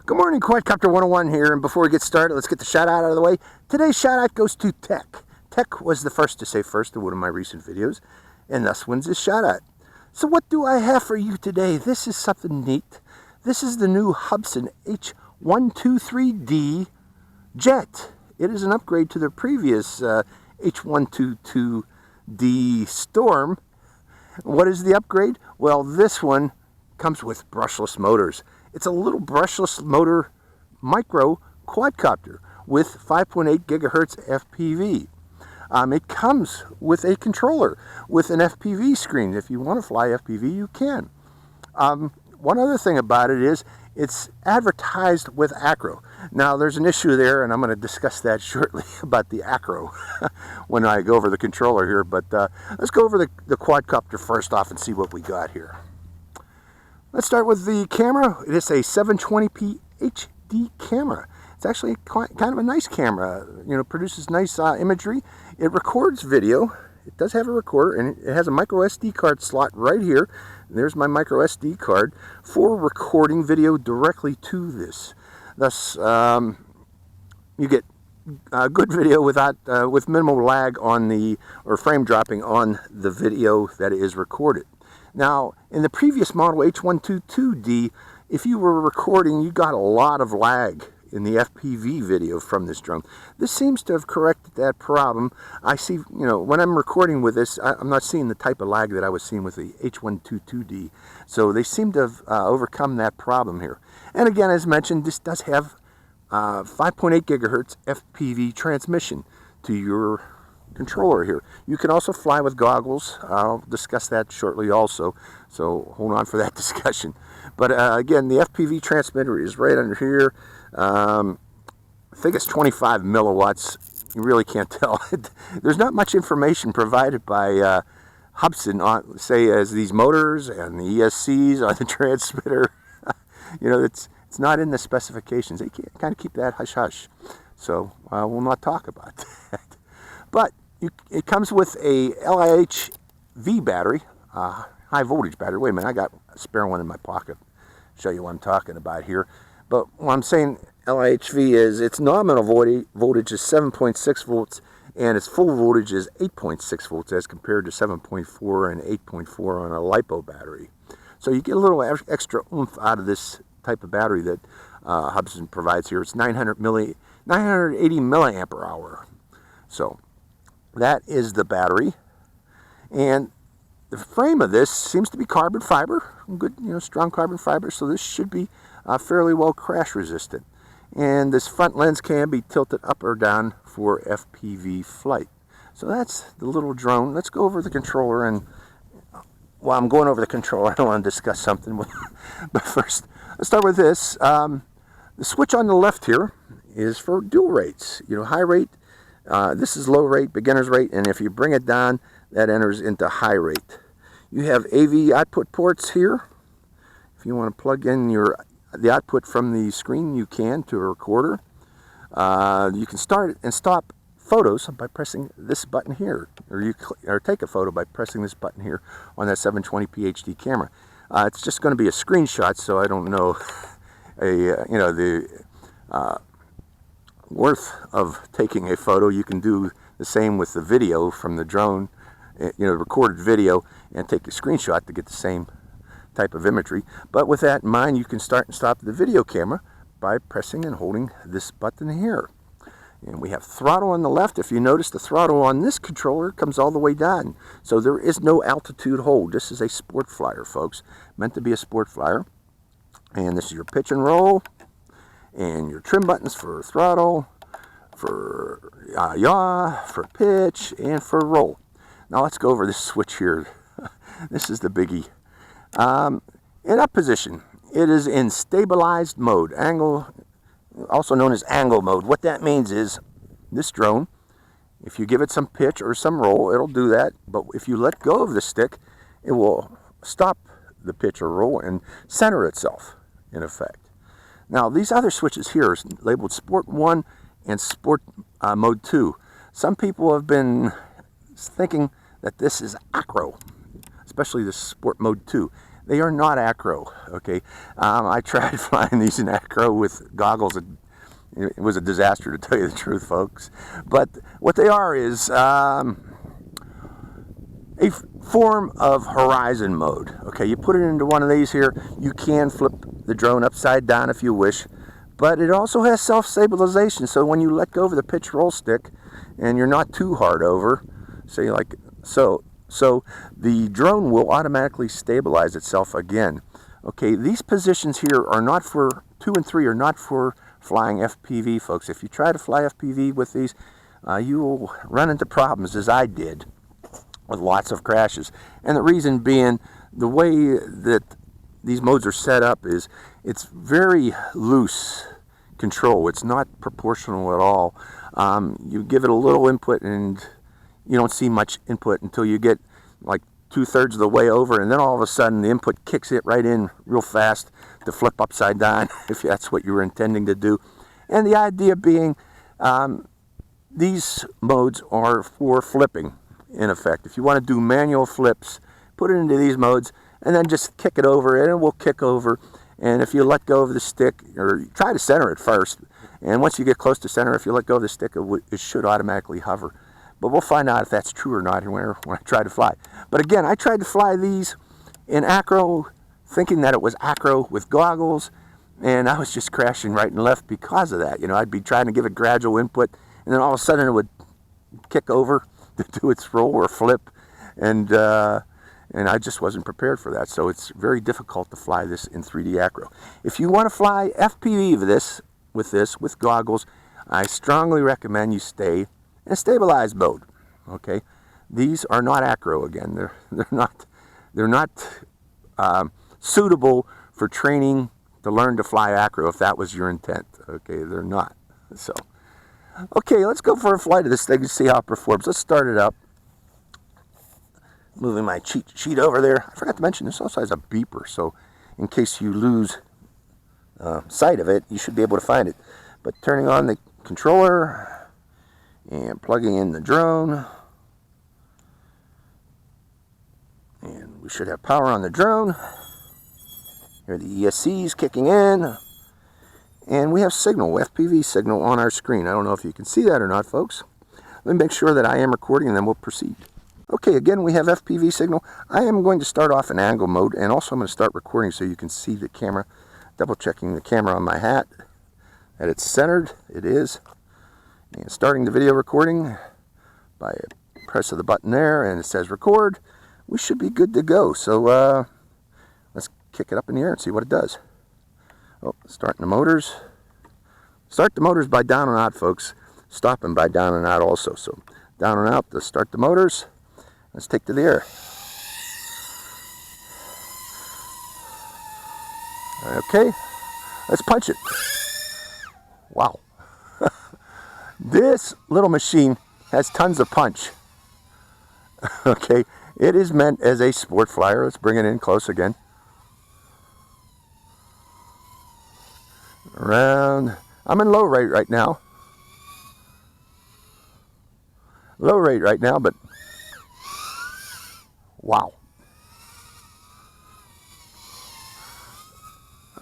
Good morning, Quadcopter 101 here, and before we get started, let's get the shout out of the way. Today's shout out goes to Tech. Tech was the first to say first in one of my recent videos, and thus wins this shout out. So what do I have for you today? This is something neat. This is the new Hubsan H123D jet. It is an upgrade to the previous H122D Storm. What is the upgrade? Well, this one comes with brushless motors. It's a little brushless motor micro quadcopter with 5.8 gigahertz FPV. It comes with a controller with an FPV screen. If you want to fly FPV, you can. One other thing about it is it's advertised with acro. Now there's an issue there, and I'm going to discuss that shortly about the acro when I go over the controller here. But let's go over the quadcopter first off and see what we got here. Let's start with the camera. It is a 720p HD camera. It's actually kind of a nice camera. You know, produces nice imagery. It records video. It does have a recorder, and it has a microSD card slot right here. And there's my microSD card for recording video directly to this. Thus, you get good video without with minimal lag on the or frame dropping on the video that is recorded. Now, in the previous model, H122D, if you were recording, you got a lot of lag in the FPV video from this drone. This seems to have corrected that problem. I see, you know, when I'm recording with this, I'm not seeing the type of lag that I was seeing with the H122D. So they seem to have overcome that problem here. And again, as mentioned, this does have 5.8 gigahertz FPV transmission to your controller here. You can also fly with goggles. I'll discuss that shortly also, so hold on for that discussion. But again, the FPV transmitter is right under here. I think it's 25 milliwatts. You really can't tell. There's not much information provided by Hubsan on, say, as these motors and the ESCs on the transmitter. You know, it's not in the specifications. They kind of keep that hush-hush. So we'll not talk about that. But it comes with a LIHV battery, high voltage battery. Wait a minute, I got a spare one in my pocket. Show you what I'm talking about here. But what I'm saying LIHV is its nominal voltage is 7.6 volts and its full voltage is 8.6 volts as compared to 7.4 and 8.4 on a LiPo battery. So you get a little extra oomph out of this type of battery that Hubsan provides here. It's 980 milliamp hour. So that is the battery, and the frame of this seems to be carbon fiber, good, you know, strong carbon fiber. So this should be fairly well crash resistant. And this front lens can be tilted up or down for FPV flight. So that's the little drone. Let's go over the controller, and while I'm going over the controller, I want to discuss something. But first, let's start with this. The switch on the left here is for dual rates. You know, high rate. This is low rate, beginner's rate, and if you bring it down, that enters into high rate. You have AV output ports here. If you want to plug in the output from the screen, you can to a recorder. You can start and stop photos by pressing this button here, or take a photo by pressing this button here on that 720p HD camera. It's just going to be a screenshot, so I don't know the worth of taking a photo. You can do the same with the video from the drone, you know, recorded video, and take a screenshot to get the same type of imagery. But with that in mind, you can start and stop the video camera by pressing and holding this button here. And we have throttle on the left. If you notice, the throttle on this controller comes all the way down, so there is no altitude hold. This is a sport flyer, folks, meant to be a sport flyer. And this is your pitch and roll, and your trim buttons for throttle, for yaw, for pitch, and for roll. Now let's go over this switch here. This is the biggie. In up position, it is in stabilized mode, angle, also known as angle mode. What that means is this drone, if you give it some pitch or some roll, it'll do that. But if you let go of the stick, it will stop the pitch or roll and center itself, in effect. Now, these other switches here are labeled Sport 1 and Sport Mode 2. Some people have been thinking that this is acro, especially the Sport Mode 2. They are not acro, okay? I tried flying these in acro with goggles. It was a disaster, to tell you the truth, folks. But what they are is a form of horizon mode. Okay, you put it into one of these here. You can flip the drone upside down if you wish, but it also has self-stabilization. So when you let go of the pitch roll stick and you're not too hard over, say like so, the drone will automatically stabilize itself again. Okay, these positions here are not for 2 and 3 are not for flying FPV, folks. If you try to fly FPV with these, you will run into problems, as I did, with lots of crashes. And the reason being, the way that these modes are set up is it's very loose control. It's not proportional at all. You give it a little input and you don't see much input until you get like 2/3 of the way over, and then all of a sudden the input kicks it right in real fast to flip upside down, if that's what you were intending to do. And the idea being, these modes are for flipping, in effect. If you want to do manual flips, put it into these modes and then just kick it over, and it will kick over. And if you let go of the stick, or try to center it first, and once you get close to center, if you let go of the stick, it should automatically hover. But we'll find out if that's true or not when I try to fly. But again, I tried to fly these in acro, thinking that it was acro with goggles, and I was just crashing right and left because of that. You know, I'd be trying to give it gradual input, and then all of a sudden it would kick over to do its roll or flip, and I just wasn't prepared for that. So it's very difficult to fly this in 3D acro. If you want to fly FPV with goggles, I strongly recommend you stay in a stabilized mode. Okay, these are not acro. Again, they're not suitable for training to learn to fly acro, if that was your intent. Okay, they're not. So, okay, let's go for a flight of this thing and see how it performs. Let's start it up. Moving my cheat sheet over there. I forgot to mention this also has a beeper, so in case you lose sight of it, you should be able to find it. But turning on the controller and plugging in the drone, and we should have power on the drone. Here are the ESCs kicking in, and we have signal, FPV signal on our screen. I don't know if you can see that or not, folks. Let me make sure that I am recording, and then we'll proceed. Okay, again, we have FPV signal. I am going to start off in angle mode, and also I'm going to start recording so you can see the camera. Double checking the camera on my hat, that it's centered. It is. And starting the video recording by a press of the button there, and it says record. We should be good to go. So let's kick it up in the air and see what it does. Oh, starting the motors. Start the motors by down and out, folks. Stop them by down and out also. So down and out to start the motors. Let's take to the air. Okay, let's punch it. Wow. This little machine has tons of punch. Okay, it is meant as a sport flyer. Let's bring it in close again. Around. I'm in low rate right now. Low rate right now, but wow.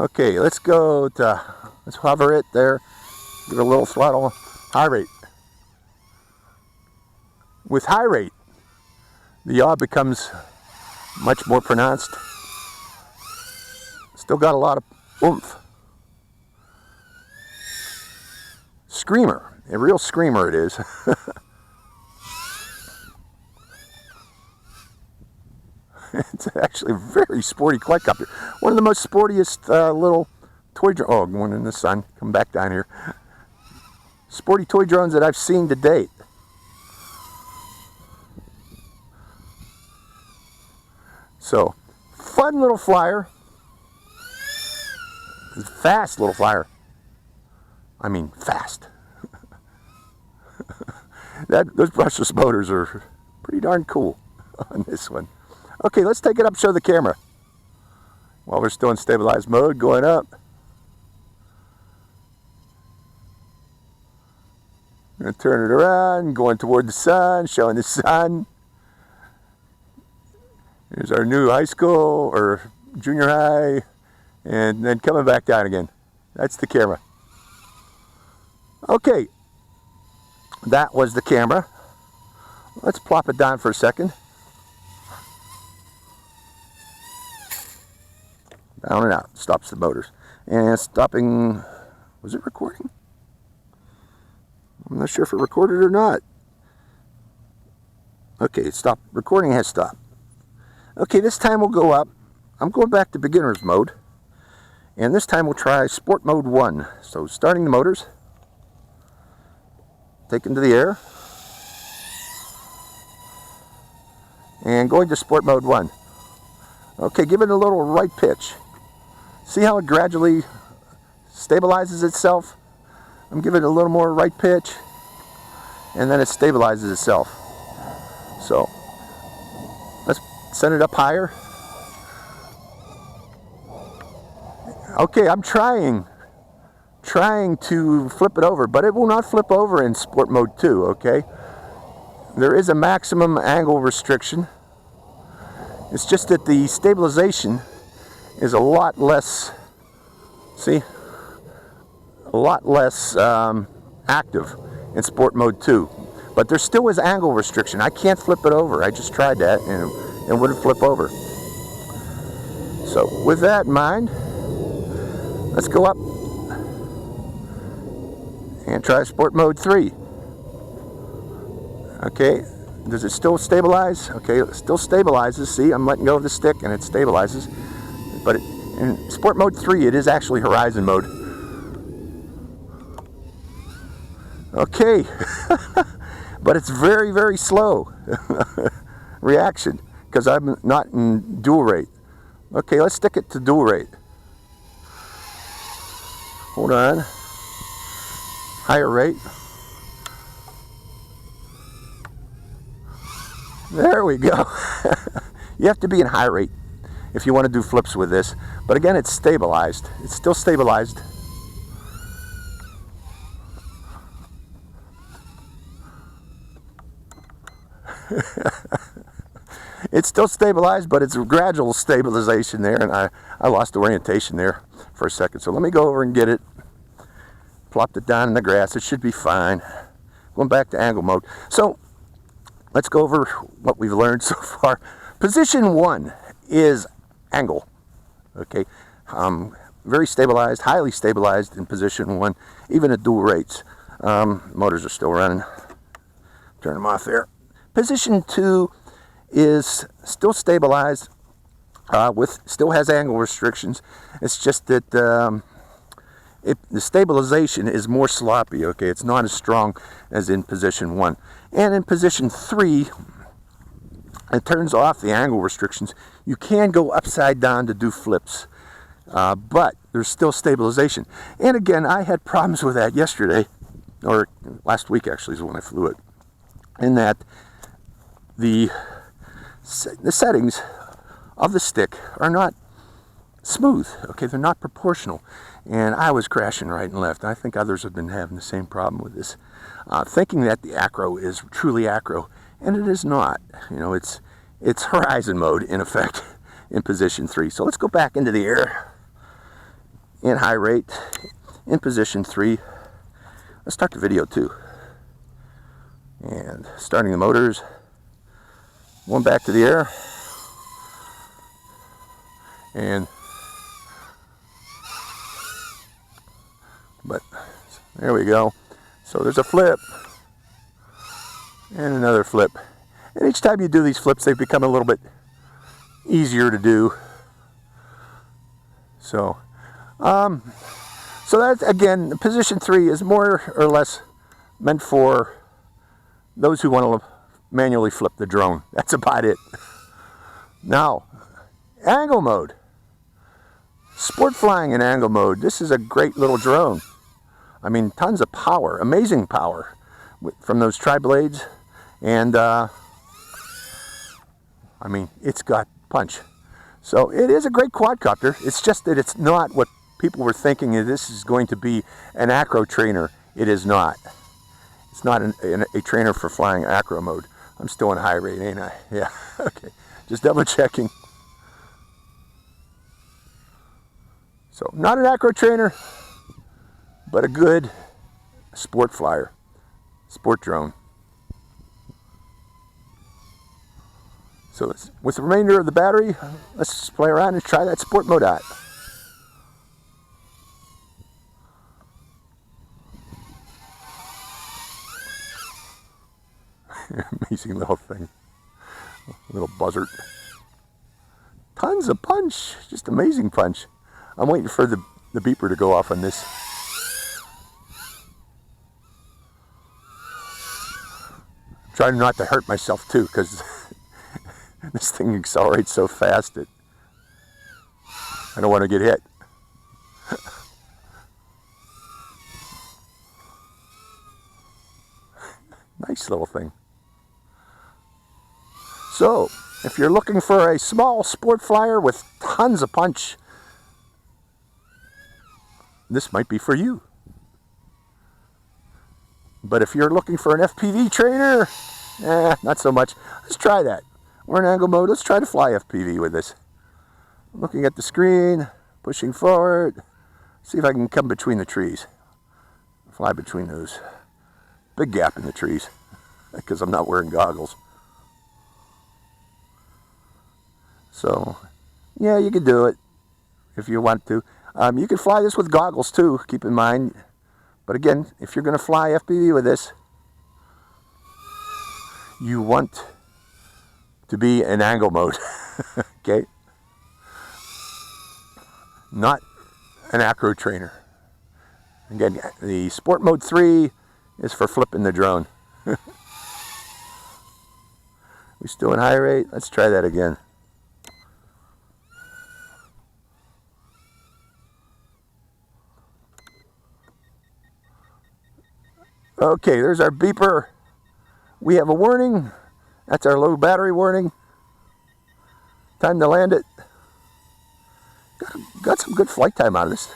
Okay, let's hover it there. Give it a little throttle. High rate. With high rate, the yaw becomes much more pronounced. Still got a lot of oomph. Screamer. A real screamer it is. It's actually a very sporty Quadcopter. One of the most sportiest little toy drones. Oh, going in the sun. Come back down here. Sporty toy drones that I've seen to date. So, fun little flyer. Fast little flyer. I mean, fast. Those brushless motors are pretty darn cool on this one. Okay, let's take it up, show the camera. While we're still in stabilized mode, going up. I'm going to turn it around, going toward the sun, showing the sun. Here's our new high school, or junior high, and then coming back down again. That's the camera. Okay, that was the camera. Let's plop it down for a second. Down and out, stops the motors. And stopping, was it recording? I'm not sure if it recorded or not. Okay, stop. Recording has stopped. Okay, this time we'll go up. I'm going back to beginner's mode. And this time we'll try sport mode 1. So starting the motors. Taken to the air. And going to sport mode 1. Okay, give it a little right pitch. See how it gradually stabilizes itself? I'm giving it a little more right pitch, and then it stabilizes itself. So let's send it up higher. Okay, I'm trying to flip it over, but it will not flip over in sport mode 2, okay? There is a maximum angle restriction. It's just that the stabilization is a lot less, see, a lot less active in sport mode 2. But there still is angle restriction. I can't flip it over. I just tried that and it wouldn't flip over. So with that in mind, let's go up and try sport mode 3. Okay, does it still stabilize? Okay, it still stabilizes. See, I'm letting go of the stick and it stabilizes. But in sport mode 3, it is actually horizon mode. Okay, but it's very, very slow reaction because I'm not in dual rate. Okay, let's stick it to dual rate. Hold on. Higher rate. There we go. You have to be in high rate if you want to do flips with this. But again, it's stabilized. It's still stabilized. It's still stabilized, but it's a gradual stabilization there, and I lost orientation there for a second. So let me go over and get it. Plopped it down in the grass. It should be fine. Going back to angle mode. So let's go over what we've learned so far. Position 1 is angle. Okay, very stabilized, highly stabilized in position 1, even at dual rates. Motors are still running. Turn them off there. Position 2 is still stabilized, still has angle restrictions. It's just that the stabilization is more sloppy. Okay, it's not as strong as in position 1. And in position 3, it turns off the angle restrictions. You can go upside down to do flips, but there's still stabilization. And again, I had problems with that yesterday, or last week actually is when I flew it, in that the settings of the stick are not smooth. Okay, they're not proportional, and I was crashing right and left. I think others have been having the same problem with this, thinking that the acro is truly acro, and it is not. You know, it's horizon mode in effect in position 3. So let's go back into the air in high rate in position 3. Let's start the video too. And starting the motors, one back to the air, and but there we go. So there's a flip and another flip, and each time you do these flips, they become a little bit easier to do. So so that, again, position 3 is more or less meant for those who want to manually flip the drone. That's about it. Now, angle mode. Sport flying in angle mode. This is a great little drone. I mean, tons of power, amazing power from those tri-blades, and I mean, it's got punch. So it is a great quadcopter. It's just that it's not what people were thinking. This is going to be an acro trainer. It is not. It's not a trainer for flying acro mode. I'm still in high rate, ain't I? Yeah, okay. Just double checking. So not an acro trainer, but a good sport flyer, sport drone. So with the remainder of the battery, let's just play around and try that sport mode out. Amazing little thing, little buzzard. Tons of punch, just amazing punch. I'm waiting for the beeper to go off on this. Trying not to hurt myself too, because this thing accelerates so fast that I don't want to get hit. Nice little thing. So, if you're looking for a small sport flyer with tons of punch, this might be for you. But if you're looking for an FPV trainer, not so much. Let's try that. We're in angle mode. Let's try to fly FPV with this. Looking at the screen, pushing forward. See if I can come between the trees. Fly between those. Big gap in the trees because I'm not wearing goggles. So, yeah, you can do it if you want to. You can fly this with goggles too, keep in mind. But again, if you're going to fly FPV with this, you want to be in angle mode, okay? Not an acro trainer. Again, the Sport Mode 3 is for flipping the drone. We still in high rate? Let's try that again. Okay, there's our beeper. We have a warning. That's our low battery warning. Time to land it. Got some good flight time out of this.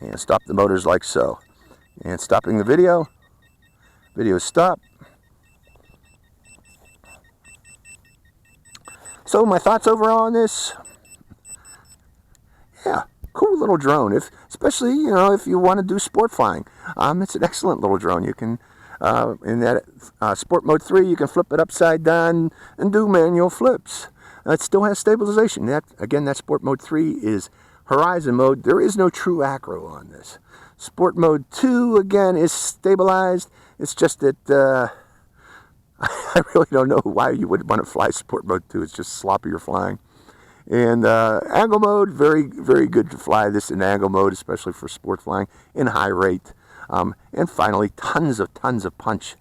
And stop the motors like so. And stopping the video. Video stop. So my thoughts overall on this. Yeah, cool little drone. Especially, you know, if you want to do sport flying. It's an excellent little drone. You can, in that Sport Mode 3, you can flip it upside down and do manual flips. It still has stabilization. Again, that Sport Mode 3 is horizon mode. There is no true acro on this. Sport Mode 2, again, is stabilized. It's just that I really don't know why you would want to fly Sport Mode 2. It's just sloppier flying. And angle mode, very, very good to fly this in angle mode, especially for sport flying in high rate. And finally, tons of punch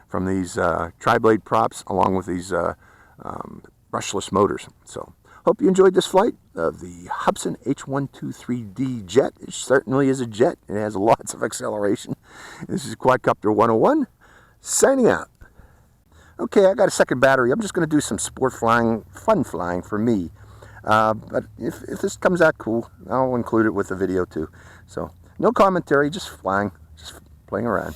from these tri-blade props along with these brushless motors. So, hope you enjoyed this flight of the Hubsan H123D jet. It certainly is a jet. It has lots of acceleration. This is Quadcopter 101, signing out. Okay, I got a second battery. I'm just going to do some sport flying, fun flying for me. But if this comes out cool, I'll include it with the video too. So, no commentary, just flying, just playing around.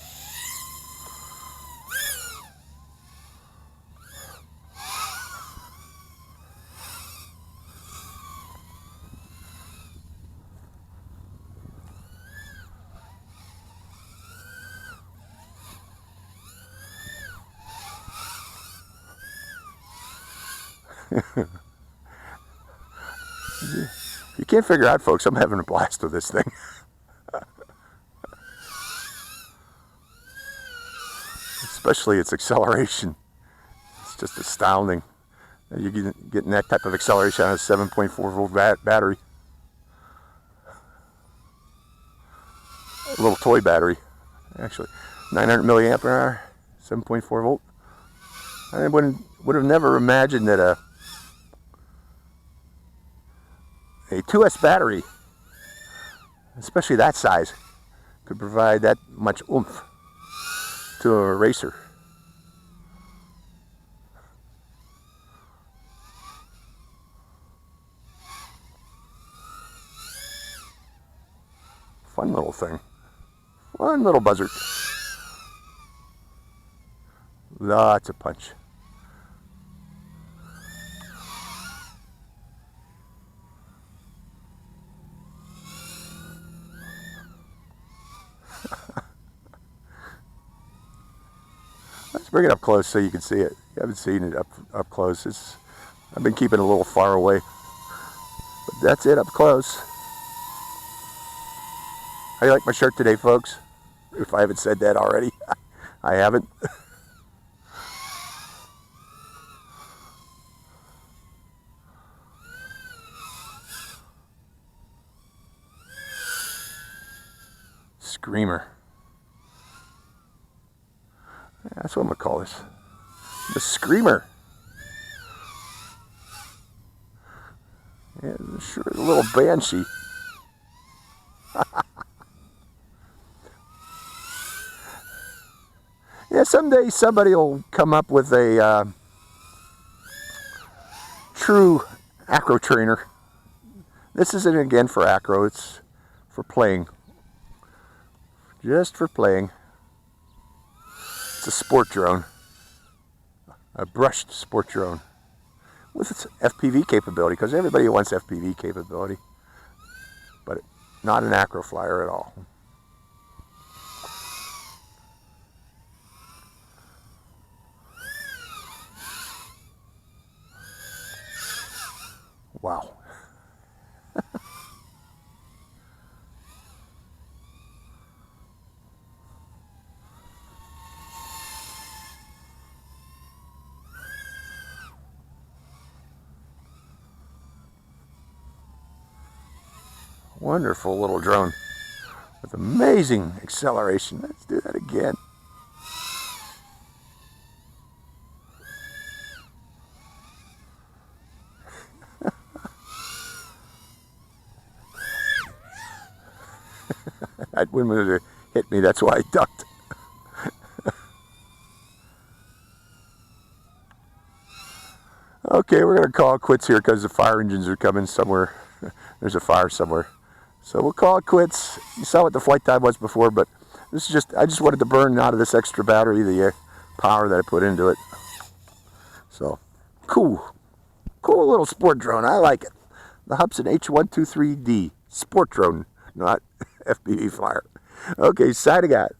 You can't figure out, folks, I'm having a blast with this thing. Especially its acceleration. It's just astounding. You're getting that type of acceleration on a 7.4 volt battery. A little toy battery, actually. 900 milliamp hour, 7.4 volt. I would have never imagined that a 2S battery, especially that size, could provide that much oomph to a racer. Fun little thing. Fun little buzzard. Lots of punch. bring it up close so you can see it. You haven't seen it up close. I've been keeping it a little far away. But that's it up close. How do you like my shirt today, folks? If I haven't said that already. I haven't. Screamer. Yeah, that's what I'm going to call this. The Screamer. Yeah, sure, a little banshee. Yeah, someday somebody will come up with a true acro trainer. This isn't again for acro, it's for playing. Just for playing. It's a sport drone. A brushed sport drone. With its FPV capability, because everybody wants FPV capability. But not an acro flyer at all. Wow. Wonderful little drone with amazing acceleration. Let's do that again. That wind would have hit me, that's why I ducked. Okay, we're going to call it quits here because the fire engines are coming somewhere. There's a fire somewhere. So we'll call it quits. You saw what the flight time was before, but this is I just wanted to burn out of this extra battery the power that I put into it. So, cool little sport drone. I like it. The Hubsan H123D sport drone, not FPV flyer. Okay, signing out.